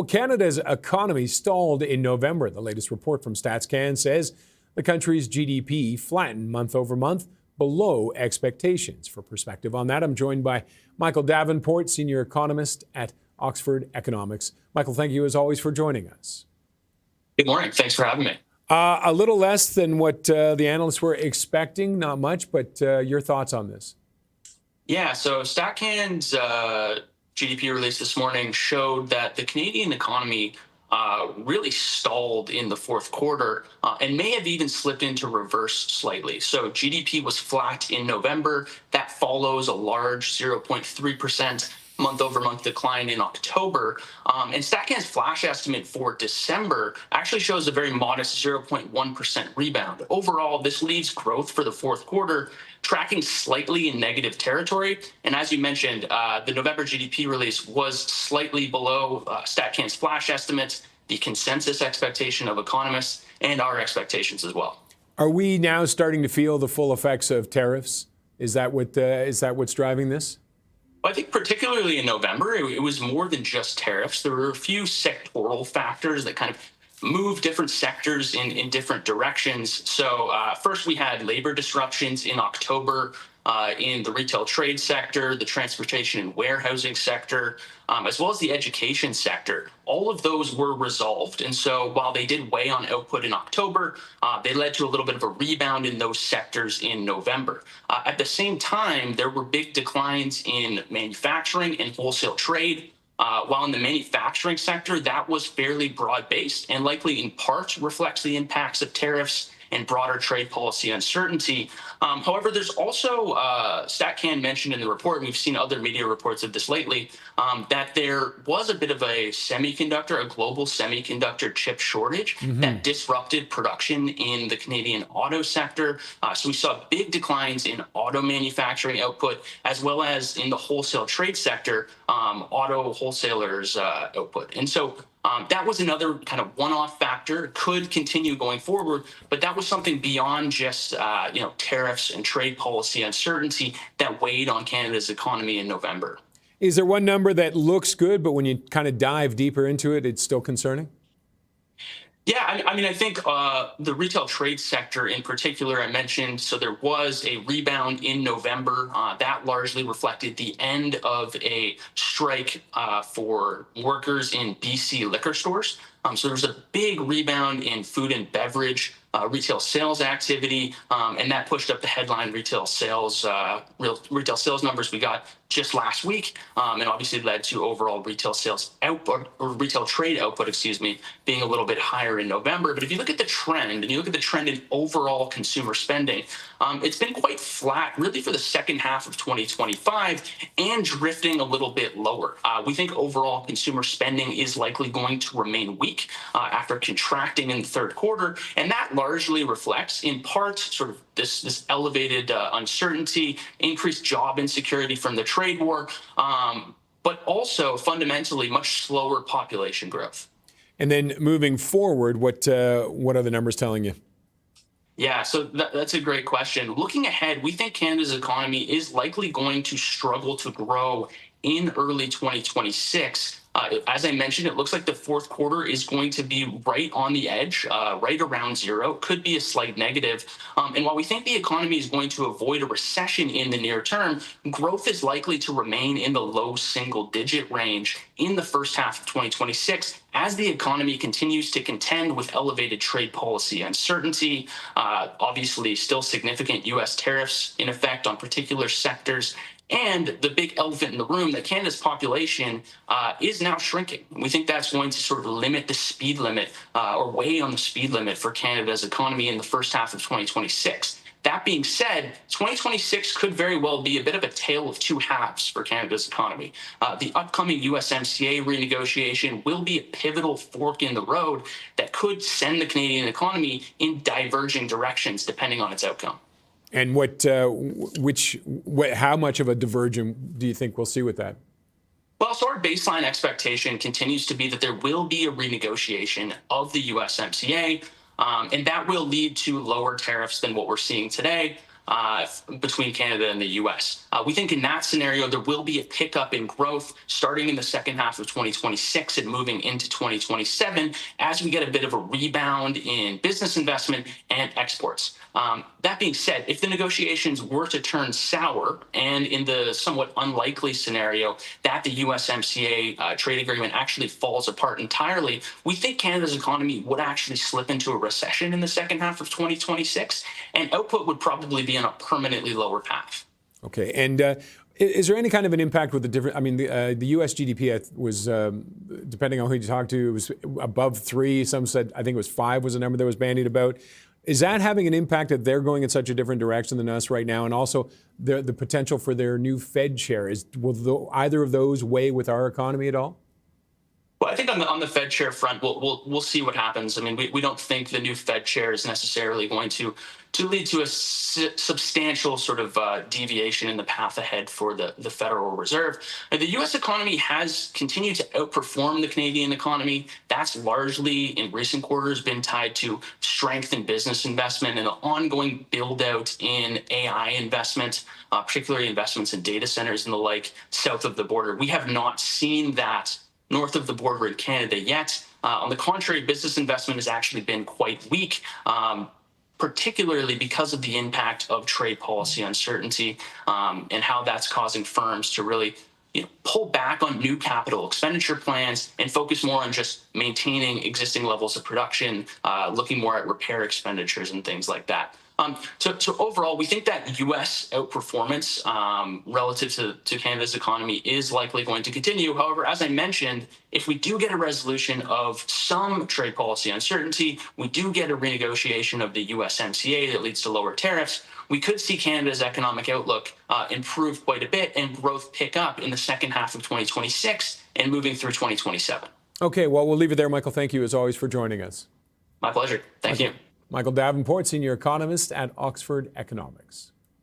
Well, Canada's economy stalled in November. The latest report from StatsCan says the country's GDP flattened month over month below expectations. For perspective on that, I'm joined by Michael Davenport, senior economist at Oxford Economics. Michael, thank you as always for joining us. Good morning. Thanks for having me. A little less than what the analysts were expecting, not much, but your thoughts on this? Yeah, so StatCan's GDP release this morning showed that the Canadian economy really stalled in the fourth quarter and may have even slipped into reverse slightly. So GDP was flat in November. That follows a large 0.3% month-over-month decline in October. And StatCan's flash estimate for December actually shows a very modest 0.1% rebound. Overall, this leaves growth for the fourth quarter tracking slightly in negative territory. And as you mentioned, the November GDP release was slightly below StatCan's flash estimates, the consensus expectation of economists, and our expectations as well. Are we now starting to feel the full effects of tariffs? Is that what's driving this? I think particularly in November, it was more than just tariffs. There were a few sectoral factors that kind of move different sectors in different directions. So first, we had labor disruptions in October in the retail trade sector, the transportation and warehousing sector, as well as the education sector. All of those were resolved. And so while they did weigh on output in October, they led to a little bit of a rebound in those sectors in November. At the same time, there were big declines in manufacturing and wholesale trade. While in the manufacturing sector, that was fairly broad-based and likely in part reflects the impacts of tariffs and broader trade policy uncertainty. However, there's also, StatCan mentioned in the report, and we've seen other media reports of this lately, that there was a bit of a global semiconductor chip shortage that disrupted production in the Canadian auto sector. So we saw big declines in auto manufacturing output, as well as in the wholesale trade sector, auto wholesalers output. And so that was another kind of one-off factor, could continue going forward, but that was something beyond just tariffs and trade policy uncertainty that weighed on Canada's economy in November. Is there one number that looks good, but when you kind of dive deeper into it, it's still concerning? Yeah, I think the retail trade sector in particular, I mentioned, so there was a rebound in November. That largely reflected the end of a strike for workers in BC liquor stores. So there was a big rebound in food and beverage retail sales activity, and that pushed up the headline retail sales numbers we got just last week, and obviously led to overall retail sales output, or retail trade output, being a little bit higher in November. But if you look at the trend, and you look at the trend in overall consumer spending, it's been quite flat, really, for the second half of 2025, and drifting a little bit lower. We think overall consumer spending is likely going to remain weak after contracting in the third quarter, and that largely reflects, in part, sort of this elevated uncertainty, increased job insecurity from the trade war, but also fundamentally much slower population growth. And then moving forward, what are the numbers telling you? Yeah, so that's a great question. Looking ahead, we think Canada's economy is likely going to struggle to grow in early 2026. As I mentioned, it looks like the fourth quarter is going to be right on the edge, right around zero, could be a slight negative. And while we think the economy is going to avoid a recession in the near term, growth is likely to remain in the low single-digit range in the first half of 2026 as the economy continues to contend with elevated trade policy uncertainty, obviously still significant U.S. tariffs in effect on particular sectors, and the big elephant in the room that Canada's population is now shrinking. We think that's going to sort of limit the speed limit or weigh on the speed limit for Canada's economy in the first half of 2026. That being said, 2026 could very well be a bit of a tale of two halves for Canada's economy. The upcoming USMCA renegotiation will be a pivotal fork in the road that could send the Canadian economy in diverging directions depending on its outcome. And how much of a divergence do you think we'll see with that? Well, so our baseline expectation continues to be that there will be a renegotiation of the USMCA, and that will lead to lower tariffs than what we're seeing today. between Canada and the U.S. We think in that scenario, there will be a pickup in growth starting in the second half of 2026 and moving into 2027 as we get a bit of a rebound in business investment and exports. That being said, if the negotiations were to turn sour, and in the somewhat unlikely scenario that the USMCA trade agreement actually falls apart entirely, we think Canada's economy would actually slip into a recession in the second half of 2026, and output would probably be on a permanently lower path. Okay, and is there any kind of an impact with the different? I mean, the U.S. GDP was, depending on who you talk to, it was above 3. Some said, I think it was 5 was the number that was bandied about. Is that having an impact that they're going in such a different direction than us right now? And also the potential for their new Fed chair, will either of those weigh with our economy at all? Well, I think on the Fed chair front, we'll see what happens. I mean, we don't think the new Fed chair is necessarily going to lead to a substantial sort of deviation in the path ahead for the Federal Reserve. The U.S. economy has continued to outperform the Canadian economy. That's largely in recent quarters been tied to strength in business investment and the ongoing build out in AI investment, particularly investments in data centers and the like south of the border. We have not seen that north of the border in Canada yet. On the contrary, business investment has actually been quite weak, particularly because of the impact of trade policy uncertainty and how that's causing firms to really pull back on new capital expenditure plans and focus more on just maintaining existing levels of production, looking more at repair expenditures and things like that. So overall, we think that U.S. outperformance relative to Canada's economy is likely going to continue. However, as I mentioned, if we do get a resolution of some trade policy uncertainty, we do get a renegotiation of the USMCA that leads to lower tariffs, we could see Canada's economic outlook improve quite a bit and growth pick up in the second half of 2026 and moving through 2027. Okay, well, we'll leave it there, Michael. Thank you, as always, for joining us. My pleasure. Thank you. Michael Davenport, Senior Economist at Oxford Economics.